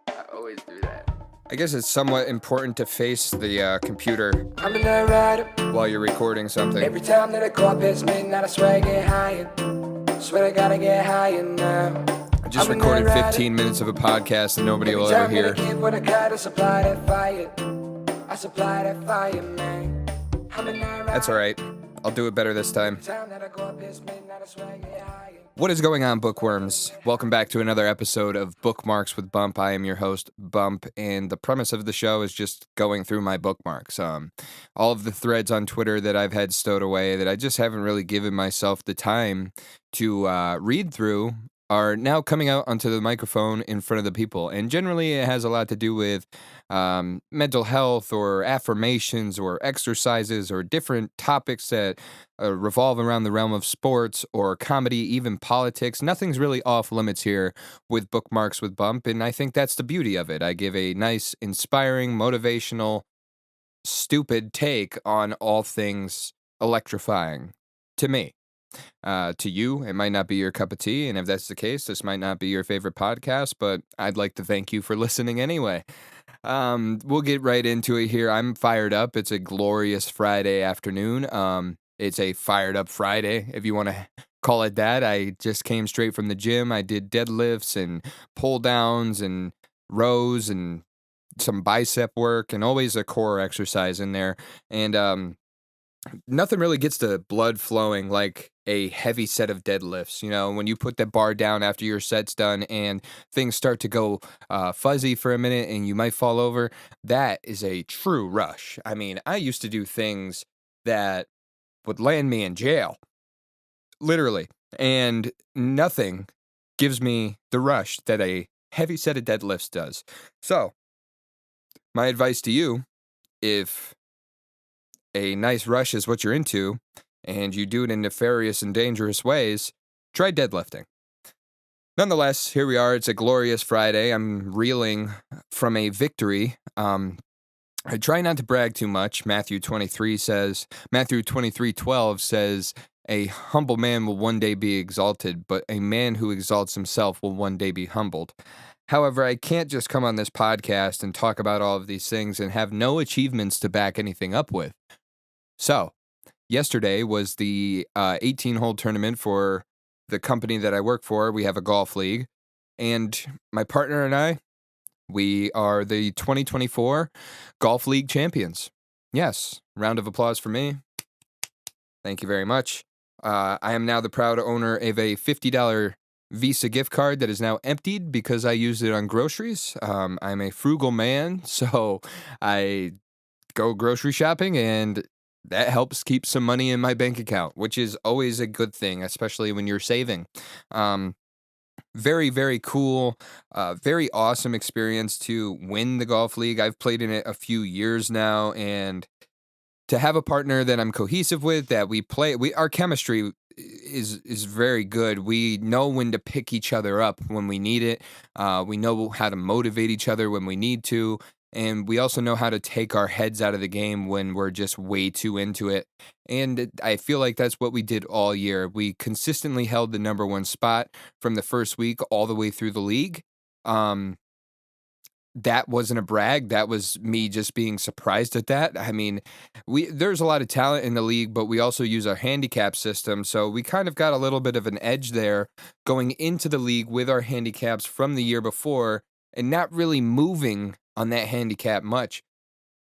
I always do that. I guess it's somewhat important to face the computer I'm a night rider. while you're recording something. Every time that I go up past midnight, I swear I get higher. Swear I gotta get higher now. I just I'm a recorded night rider. 15 minutes of a podcast and nobody Every will ever time that I hear. give what I got, I supply that fire. I supply that fire, man. I'm a night rider. That's all right. I'll do it better this time. Every time that I go up past midnight, I swear I get higher. What is going on, bookworms? Welcome back to another episode of Bookmarks with Bump. I am your host, Bump, and the premise of the show is just going through my bookmarks. All of the threads on Twitter that I've had stowed away that I just haven't really given myself the time to read through are now coming out onto the microphone in front of the people. And generally, it has a lot to do with mental health or affirmations or exercises or different topics that revolve around the realm of sports or comedy, even politics. Nothing's really off limits here with Bookmarks with Bump, and I think that's the beauty of it. I give a nice, inspiring, motivational, stupid take on all things electrifying to me. To you, it might not be your cup of tea, and if that's the case, this might not be your favorite podcast, but I'd like to thank you for listening anyway. We'll get right into it here. I'm fired up. It's a glorious Friday afternoon. It's a fired up Friday, if you want to call it that. I just came straight from the gym. I did deadlifts and pull downs and rows and some bicep work and always a core exercise in there. And nothing really gets the blood flowing like a heavy set of deadlifts. You know, when you put that bar down after your set's done and things start to go fuzzy for a minute and you might fall over, that is a true rush. I mean, I used to do things that would land me in jail, literally, and nothing gives me the rush that a heavy set of deadlifts does. So, my advice to you, if a nice rush is what you're into, and you do it in nefarious and dangerous ways, try deadlifting. Nonetheless, here we are. It's a glorious Friday. I'm reeling from a victory. I try not to brag too much. Matthew 23:12 says, a humble man will one day be exalted, but a man who exalts himself will one day be humbled. However, I can't just come on this podcast and talk about all of these things and have no achievements to back anything up with. So, yesterday was the 18-hole tournament for the company that I work for. We have a golf league, and my partner and I, we are the 2024 Golf League champions. Yes, round of applause for me. Thank you very much. I am now the proud owner of a $50 Visa gift card that is now emptied because I used it on groceries. I'm a frugal man, so I go grocery shopping, and that helps keep some money in my bank account, which is always a good thing, especially when you're saving. Very, very cool, very awesome experience to win the golf league. I've played in it a few years now, and to have a partner that I'm cohesive with, that our chemistry is very good. We know when to pick each other up when we need it. We know how to motivate each other when we need to. And we also know how to take our heads out of the game when we're just way too into it. And I feel like that's what we did all year. We consistently held the number one spot from the first week all the way through the league. That wasn't a brag. That was me just being surprised at that. I mean, there's a lot of talent in the league, but we also use our handicap system. So we kind of got a little bit of an edge there going into the league with our handicaps from the year before and not really moving on that handicap much.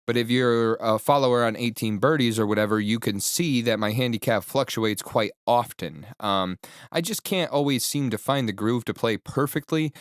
But if you're a follower on 18 Birdies or whatever, you can see that my handicap fluctuates quite often. I just can't always seem to find the groove to play perfectly.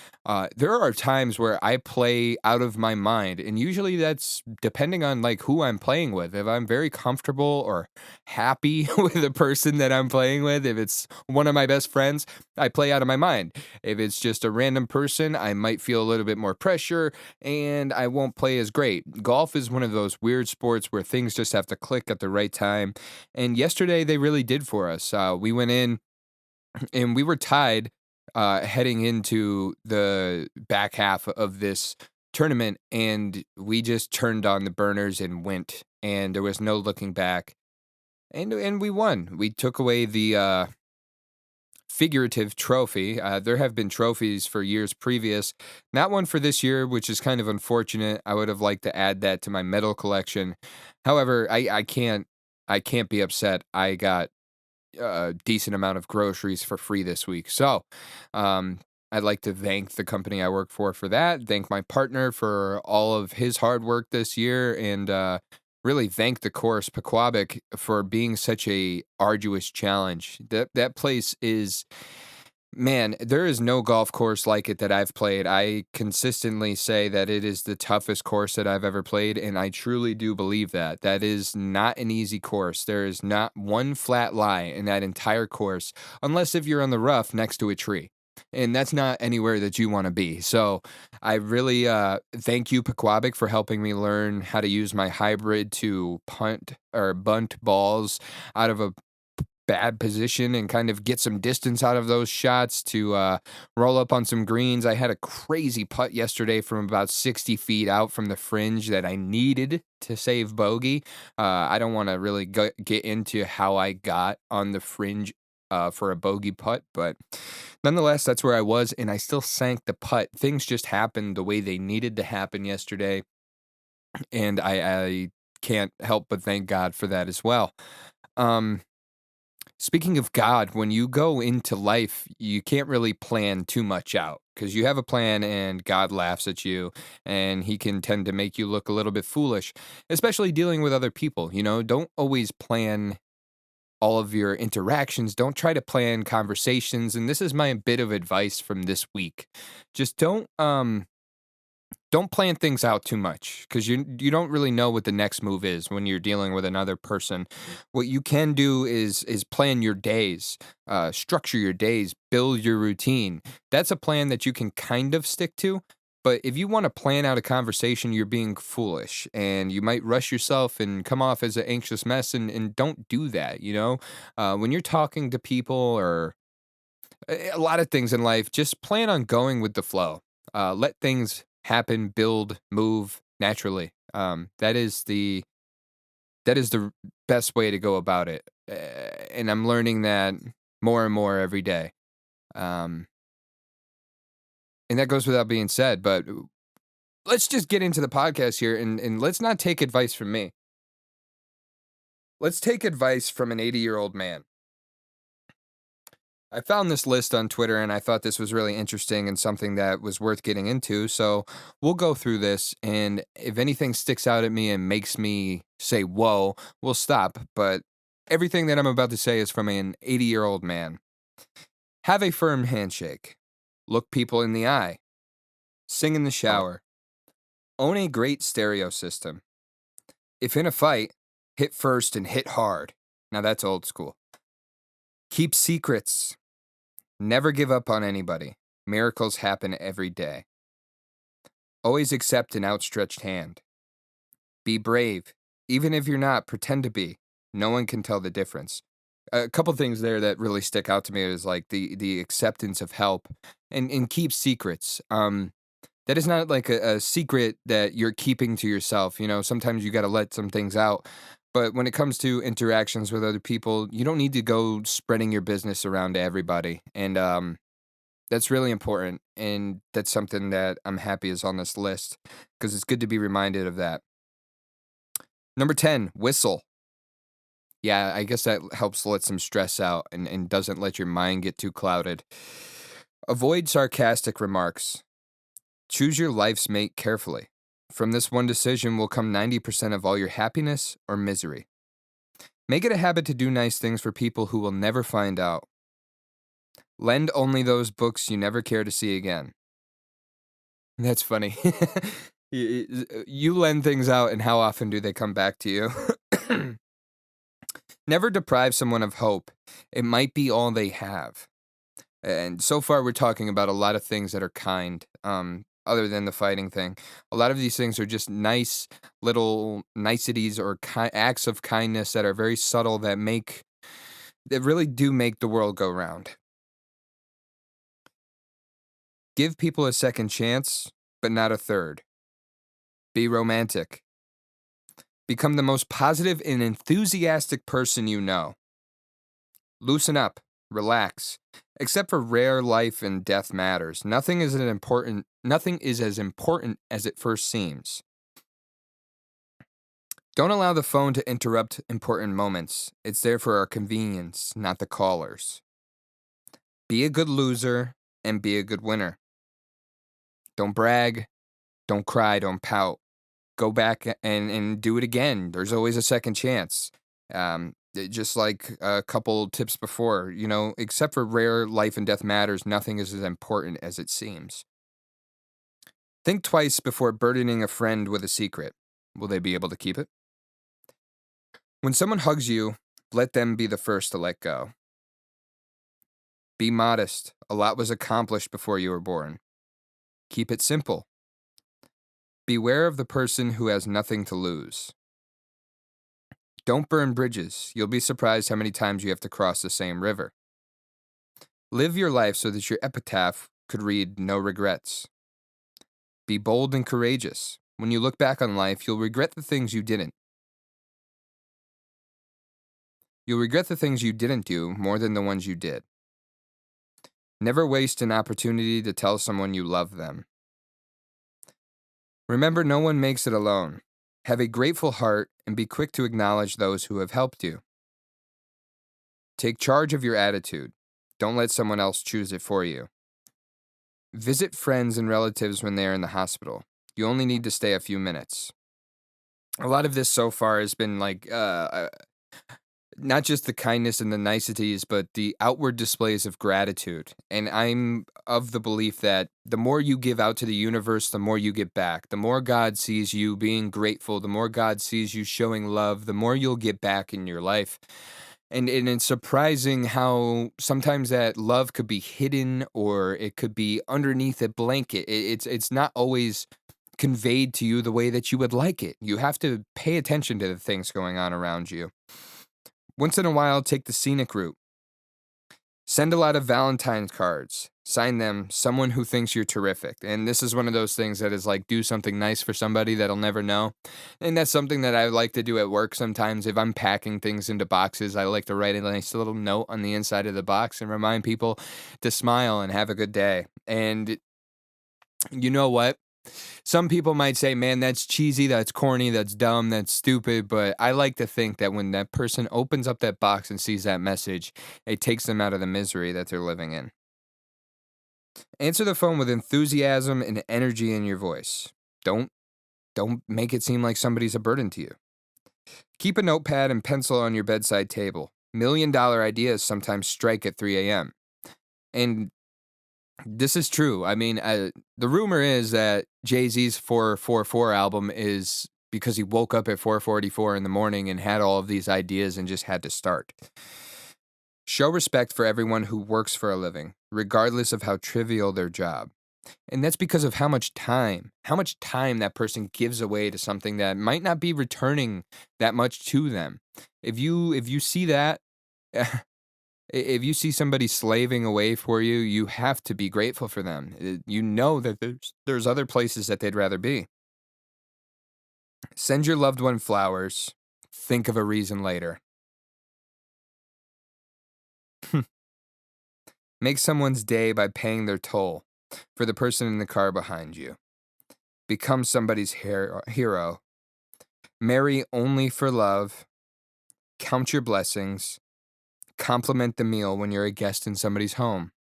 There are times where I play out of my mind, and usually that's depending on like who I'm playing with. If I'm very comfortable or happy with the person that I'm playing with, if it's one of my best friends, I play out of my mind. If it's just a random person, I might feel a little bit more pressure and I won't play as great. Golf is one of those weird sports where things just have to click at the right time. And yesterday they really did for us. We went in and we were tied heading into the back half of this tournament, and we just turned on the burners and went, and there was no looking back. And we won. We took away the figurative trophy. There have been trophies for years previous, not one for this year, which is kind of unfortunate. I would have liked to add that to my medal collection. However, I can't be upset. I got a decent amount of groceries for free this week. So, um, I'd like to thank the company I work for that, thank my partner for all of his hard work this year, and really thank the course, Pequabic, for being such a arduous challenge. That place is, man, there is no golf course like it that I've played. I consistently say that it is the toughest course that I've ever played, and I truly do believe that. That is not an easy course. There is not one flat lie in that entire course, unless if you're on the rough next to a tree. And that's not anywhere that you want to be. So I really thank you, Pequabic, for helping me learn how to use my hybrid to punt or bunt balls out of a bad position and kind of get some distance out of those shots to roll up on some greens. I had a crazy putt yesterday from about 60 feet out from the fringe that I needed to save bogey. I don't want to really get into how I got on the fringe for a bogey putt, but nonetheless, that's where I was, and I still sank the putt. Things just happened the way they needed to happen yesterday, and I can't help but thank God for that as well. Um, Speaking of God, when you go into life, you can't really plan too much out because you have a plan and God laughs at you and he can tend to make you look a little bit foolish, especially dealing with other people. Don't always plan all of your interactions. Don't try to plan conversations. And this is my bit of advice from this week. Just don't plan things out too much because you don't really know what the next move is when you're dealing with another person. What you can do is plan your days, structure your days, build your routine. That's a plan that you can kind of stick to. But if you want to plan out a conversation, you're being foolish and you might rush yourself and come off as an anxious mess and don't do that, when you're talking to people or a lot of things in life, just plan on going with the flow. Let things happen, build, move naturally. That is the best way to go about it, and I'm learning that more and more every day. Um, and that goes without being said. But let's just get into the podcast here, and let's not take advice from me. Let's take advice from an 80-year-old man. I found this list on Twitter and I thought this was really interesting and something that was worth getting into. So we'll go through this. And if anything sticks out at me and makes me say, whoa, we'll stop. But everything that I'm about to say is from an 80-year-old man. Have a firm handshake. Look people in the eye. Sing in the shower. Own a great stereo system. If in a fight, hit first and hit hard. Now that's old school. Keep secrets. Never give up on anybody. Miracles happen every day. Always accept an outstretched hand. Be brave. Even if you're not, pretend to be. No one can tell the difference. A couple things there that really stick out to me is like the acceptance of help and keep secrets. That is not like a secret that you're keeping to yourself. Sometimes you got to let some things out. But when it comes to interactions with other people, you don't need to go spreading your business around to everybody. And that's really important. And that's something that I'm happy is on this list because it's good to be reminded of that. Number 10, whistle. Yeah, I guess that helps let some stress out and doesn't let your mind get too clouded. Avoid sarcastic remarks. Choose your life's mate carefully. From this one decision will come 90% of all your happiness or misery. Make it a habit to do nice things for people who will never find out. Lend only those books you never care to see again. That's funny. You lend things out, and how often do they come back to you? Never deprive someone of hope. It might be all they have. And so far, we're talking about a lot of things that are kind. Other than the fighting thing. A lot of these things are just nice little niceties or acts of kindness that are very subtle that really do make the world go round. Give people a second chance, but not a third. Be romantic. Become the most positive and enthusiastic person you know. Loosen up. Relax. Except for rare life and death matters, nothing is as important as it first seems. Don't allow the phone to interrupt important moments. It's there for our convenience, not the caller's. Be a good loser and be a good winner. Don't brag, don't cry, don't pout. Go back and do it again. There's always a second chance. Just like a couple tips before, except for rare life and death matters, nothing is as important as it seems. Think twice before burdening a friend with a secret. Will they be able to keep it? When someone hugs you, let them be the first to let go. Be modest. A lot was accomplished before you were born. Keep it simple. Beware of the person who has nothing to lose. Don't burn bridges. You'll be surprised how many times you have to cross the same river. Live your life so that your epitaph could read no regrets. Be bold and courageous. When you look back on life, you'll regret the things you didn't. You'll regret the things you didn't do more than the ones you did. Never waste an opportunity to tell someone you love them. Remember, no one makes it alone. Have a grateful heart and be quick to acknowledge those who have helped you. Take charge of your attitude. Don't let someone else choose it for you. Visit friends and relatives when they are in the hospital. You only need to stay a few minutes. A lot of this so far has been not just the kindness and the niceties, but the outward displays of gratitude. And I'm of the belief that the more you give out to the universe, the more you get back. The more God sees you being grateful, the more God sees you showing love, the more you'll get back in your life. And it's surprising how sometimes that love could be hidden or it could be underneath a blanket. It's not always conveyed to you the way that you would like it. You have to pay attention to the things going on around you. Once in a while, take the scenic route. Send a lot of Valentine's cards. Sign them, someone who thinks you're terrific. And this is one of those things that is like, do something nice for somebody that'll never know. And that's something that I like to do at work sometimes. If I'm packing things into boxes, I like to write a nice little note on the inside of the box and remind people to smile and have a good day. And you know what? Some people might say, man, that's cheesy, that's corny, that's dumb, that's stupid, but I like to think that when that person opens up that box and sees that message, it takes them out of the misery that they're living in. Answer the phone with enthusiasm and energy in your voice. Don't make it seem like somebody's a burden to you. Keep a notepad and pencil on your bedside table. $1,000,000 ideas sometimes strike at 3 a.m. And this is true. I mean, the rumor is that Jay-Z's 444 album is because he woke up at 4:44 in the morning and had all of these ideas and just had to start. Show respect for everyone who works for a living, regardless of how trivial their job. And that's because of how much time that person gives away to something that might not be returning that much to them. If you see that, if you see somebody slaving away for you, you have to be grateful for them. You know that there's other places that they'd rather be. Send your loved one flowers. Think of a reason later. Make someone's day by paying their toll for the person in the car behind you. Become somebody's hero. Marry only for love. Count your blessings. Compliment the meal when you're a guest in somebody's home.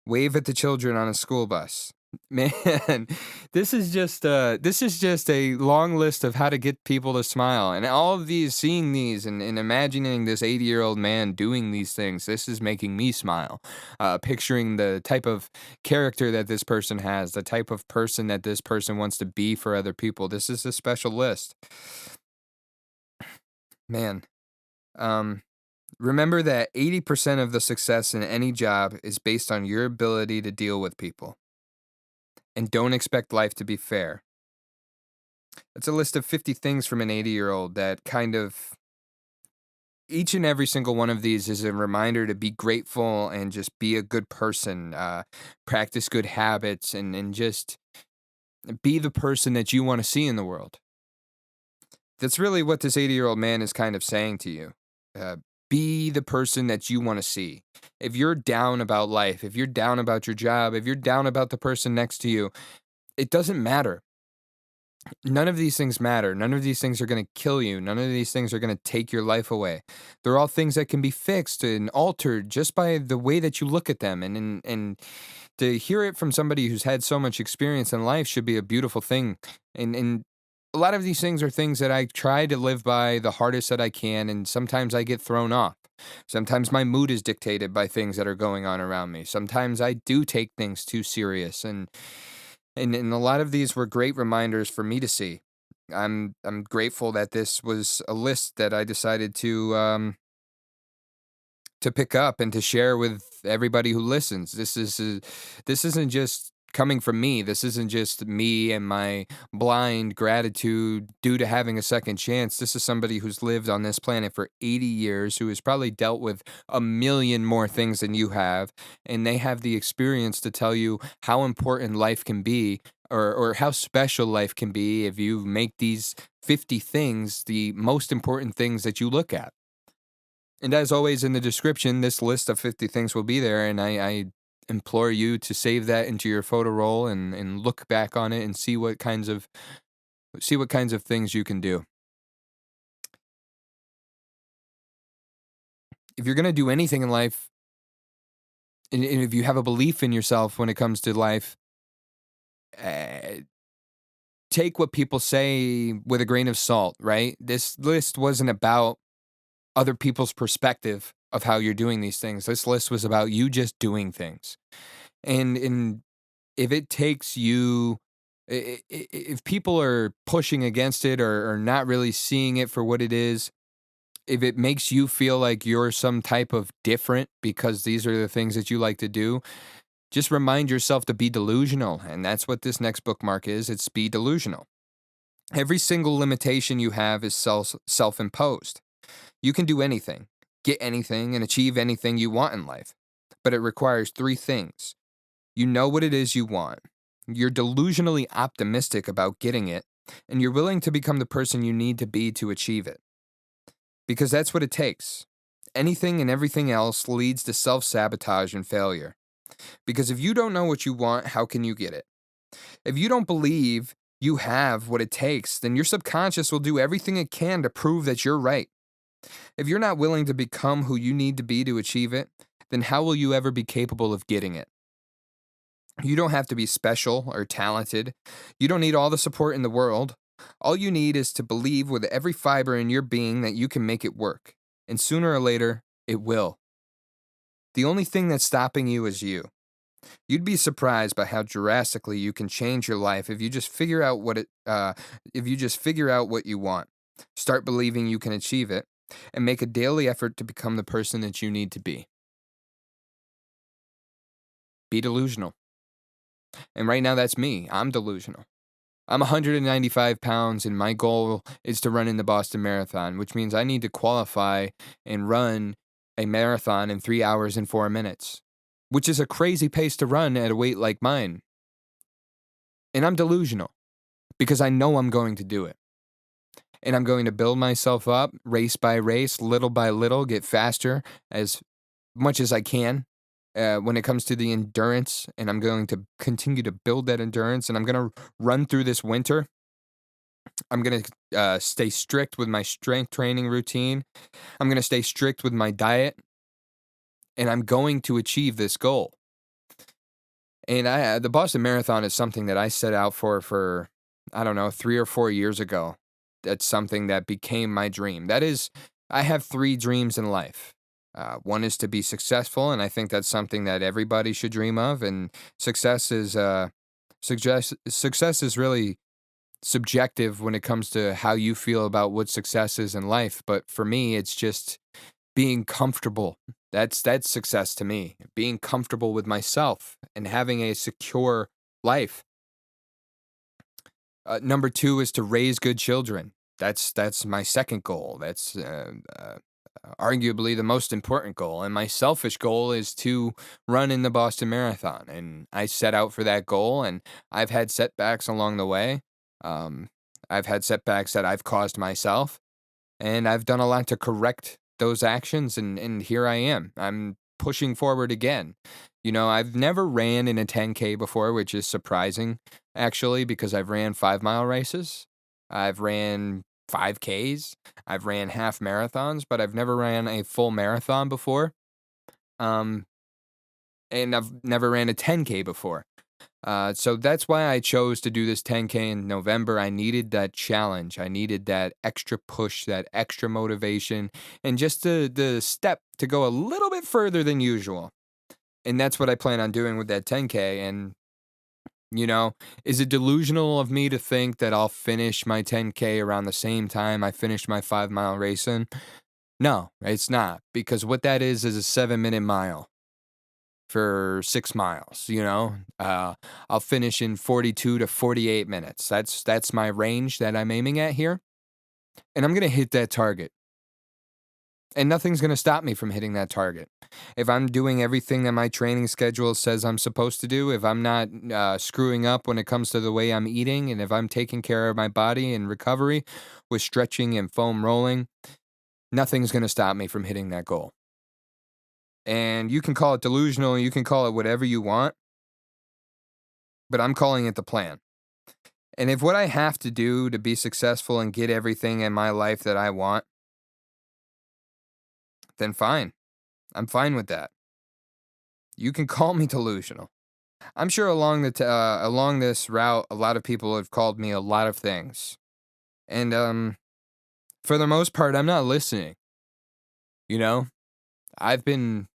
Wave at the children on a school bus. Man, this is just a long list of how to get people to smile. And all of these, seeing these and imagining this 80-year-old man doing these things, this is making me smile. Picturing the type of character that this person has, the type of person that this person wants to be for other people. This is a special list. Man, remember that 80% of the success in any job is based on your ability to deal with people. And don't expect life to be fair. It's a list of 50 things from an 80-year-old that kind of, each and every single one of these is a reminder to be grateful and just be a good person, practice good habits, and just be the person that you want to see in the world. That's really what this 80-year-old man is kind of saying to you. Be the person that you want to see. If you're down about life, if you're down about your job, if you're down about the person next to you, it doesn't matter. None of these things matter. None of these things are going to kill you. None of these things are going to take your life away. They're all things that can be fixed and altered just by the way that you look at them. And to hear it from somebody who's had so much experience in life should be a beautiful thing. And a lot of these things are things that I try to live by the hardest that I can, and sometimes I get thrown off. Sometimes my mood is dictated by things that are going on around me. Sometimes I do take things too serious, and a lot of these were great reminders for me to see. I'm grateful that this was a list that I decided to pick up and to share with everybody who listens. This isn't just coming from me. This isn't just me and my blind gratitude due to having a second chance. This is somebody who's lived on this planet for 80 years, who has probably dealt with a million more things than you have, and they have the experience to tell you how important life can be, or how special life can be if you make these 50 things the most important things that you look at. And as always, in the description, this list of 50 things will be there, and I implore you to save that into your photo roll and look back on it and see what kinds of things you can do. If you're gonna do anything in life, and if you have a belief in yourself when it comes to life, uh, take what people say with a grain of salt. Right? This list wasn't about other people's perspective of how you're doing these things. This list was about you just doing things. And if it takes you, if people are pushing against it, or not really seeing it for what it is, if it makes you feel like you're some type of different because these are the things that you like to do, just remind yourself to be delusional. And that's what this next bookmark is. It's be delusional. Every single limitation you have is self-imposed. You can do anything, get anything, and achieve anything you want in life. But it requires three things. You know what it is you want. You're delusionally optimistic about getting it, and you're willing to become the person you need to be to achieve it. Because that's what it takes. Anything and everything else leads to self-sabotage and failure. Because if you don't know what you want, how can you get it? If you don't believe you have what it takes, then your subconscious will do everything it can to prove that you're right. If you're not willing to become who you need to be to achieve it, then how will you ever be capable of getting it? You don't have to be special or talented. You don't need all the support in the world. All you need is to believe with every fiber in your being that you can make it work. And sooner or later, it will. The only thing that's stopping you is you. You'd be surprised by how drastically you can change your life if you just figure out what you want. Start believing you can achieve it, and make a daily effort to become the person that you need to be. Be delusional. And right now, that's me. I'm delusional. I'm 195 pounds, and my goal is to run in the Boston Marathon, which means I need to qualify and run a marathon in 3 hours and 4 minutes, which is a crazy pace to run at a weight like mine. And I'm delusional because I know I'm going to do it. And I'm going to build myself up race by race, little by little, get faster as much as I can when it comes to the endurance. And I'm going to continue to build that endurance. And I'm going to run through this winter. I'm going to stay strict with my strength training routine. I'm going to stay strict with my diet. And I'm going to achieve this goal. And the Boston Marathon is something that I set out for, I don't know, 3 or 4 years ago. That's something that became my dream. That is, I have 3 dreams in life. One is to be successful, and I think that's something that everybody should dream of. And success is really subjective when it comes to how you feel about what success is in life. But for me, it's just being comfortable. That's success to me. Being comfortable with myself and having a secure life. Number 2 is to raise good children. That's my second goal. That's arguably the most important goal. And my selfish goal is to run in the Boston Marathon. And I set out for that goal, and I've had setbacks along the way. I've had setbacks that I've caused myself, and I've done a lot to correct those actions, and here I am. I'm pushing forward again. I've never ran in a 10K before, which is surprising, actually, because I've ran 5-mile races. I've ran 5Ks. I've ran half marathons, but I've never ran a full marathon before. Um, and I've never ran a 10K before. So that's why I chose to do this 10K in November. I needed that challenge. I needed that extra push, that extra motivation, and just the step to go a little bit further than usual. And that's what I plan on doing with that 10K. And, is it delusional of me to think that I'll finish my 10K around the same time I finished my 5-mile racing? No, it's not. Because what that is a 7-minute mile for 6 miles, I'll finish in 42 to 48 minutes. That's my range that I'm aiming at here. And I'm going to hit that target. And nothing's going to stop me from hitting that target. If I'm doing everything that my training schedule says I'm supposed to do, if I'm not screwing up when it comes to the way I'm eating, and if I'm taking care of my body and recovery with stretching and foam rolling, nothing's going to stop me from hitting that goal. And you can call it delusional, you can call it whatever you want, but I'm calling it the plan. And if what I have to do to be successful and get everything in my life that I want, then fine. I'm fine with that. You can call me delusional. I'm sure along this route, a lot of people have called me a lot of things. And for the most part, I'm not listening. I've been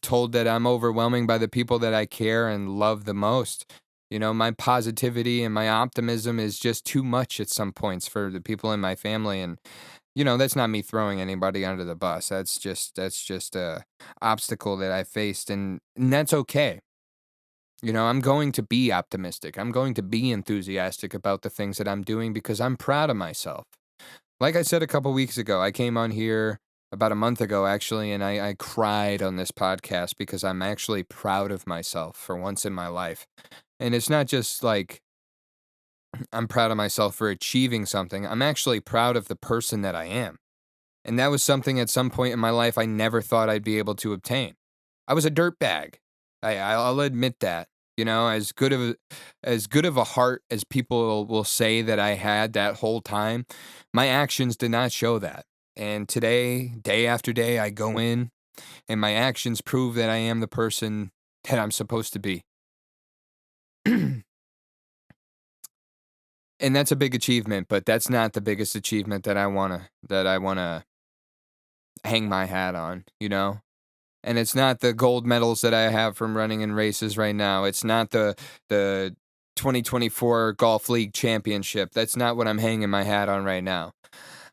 told that I'm overwhelming by the people that I care and love the most. My positivity and my optimism is just too much at some points for the people in my family. And, that's not me throwing anybody under the bus. That's just a obstacle that I faced, and that's okay. I'm going to be optimistic. I'm going to be enthusiastic about the things that I'm doing because I'm proud of myself. Like I said a couple weeks ago, I came on here about a month ago, actually, and I cried on this podcast because I'm actually proud of myself for once in my life. And it's not just like I'm proud of myself for achieving something. I'm actually proud of the person that I am. And that was something at some point in my life I never thought I'd be able to obtain. I was a dirtbag. I'll admit that. As good of a heart as people will say that I had that whole time, my actions did not show that. And today, day after day, I go in, and my actions prove that I am the person that I'm supposed to be. And that's a big achievement, but that's not the biggest achievement that I wanna hang my hat on, And it's not the gold medals that I have from running in races right now. It's not the 2024 Golf League Championship. That's not what I'm hanging my hat on right now.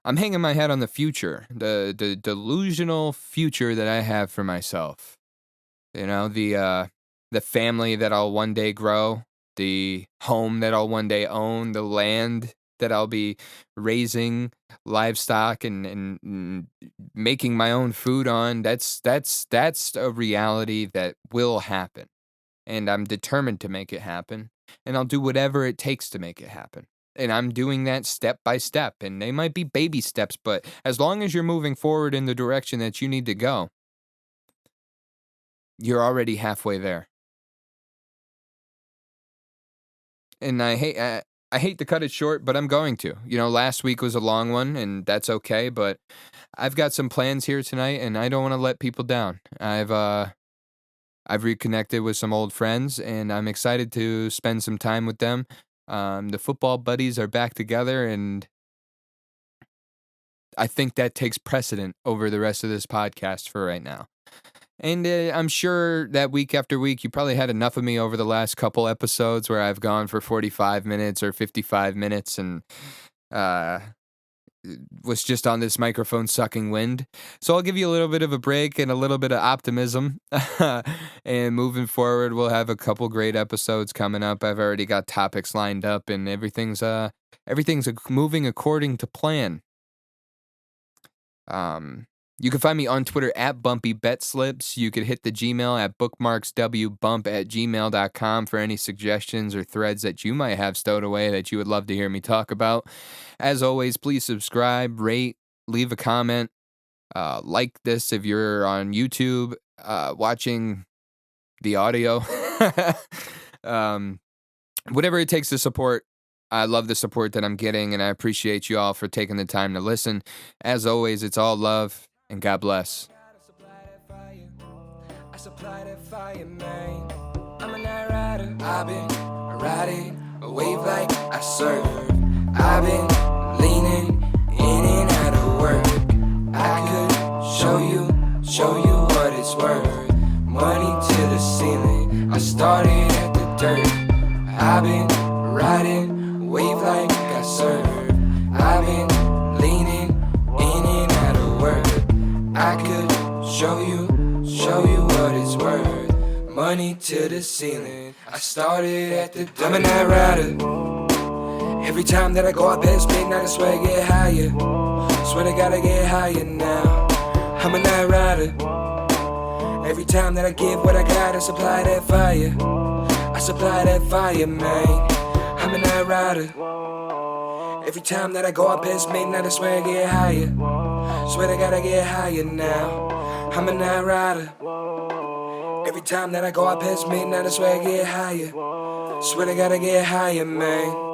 I'm hanging my hat on the future, the delusional future that I have for myself. The family that I'll one day grow, the home that I'll one day own, the land that I'll be raising livestock and making my own food on. That's a reality that will happen. And I'm determined to make it happen. And I'll do whatever it takes to make it happen. And I'm doing that step by step. And they might be baby steps, but as long as you're moving forward in the direction that you need to go, you're already halfway there. And I hate to cut it short, but I'm going to. Last week was a long one, and that's okay, but I've got some plans here tonight, and I don't want to let people down. I've reconnected with some old friends, and I'm excited to spend some time with them. The football buddies are back together, and I think that takes precedent over the rest of this podcast for right now. And I'm sure that week after week, you probably had enough of me over the last couple episodes where I've gone for 45 minutes or 55 minutes and was just on this microphone sucking wind. So I'll give you a little bit of a break and a little bit of optimism. And moving forward, we'll have a couple great episodes coming up. I've already got topics lined up, and everything's moving according to plan. You can find me on Twitter at BumpyBetSlips. You could hit the Gmail at bookmarkswbump@gmail.com for any suggestions or threads that you might have stowed away that you would love to hear me talk about. As always, please subscribe, rate, leave a comment. Like this if you're on YouTube watching the audio. um, Whatever it takes to support. I love the support that I'm getting, and I appreciate you all for taking the time to listen. As always, it's all love, and God bless. I supply that fire, man. I'm a night rider. I've been riding a wave like I surf. I've been leaning in and out of work. I could show you what it's worth. Money to the ceiling. I started at the dirt. I've been riding a wave like I surf. I've been leaning in and out of work. I could show you what it's worth. Money to the ceiling. I started at the dirt. I'm a night rider. Every time that I go up past midnight, I swear I get higher. Swear I gotta get higher now. I'm a night rider. Every time that I give what I got, I supply that fire. I supply that fire, man. I'm a night rider. Every time that I go up past midnight, I swear I get higher. Swear I gotta get higher now. I'm a night rider. Every time that I go up past midnight, I swear I get higher. Swear I gotta get higher, man.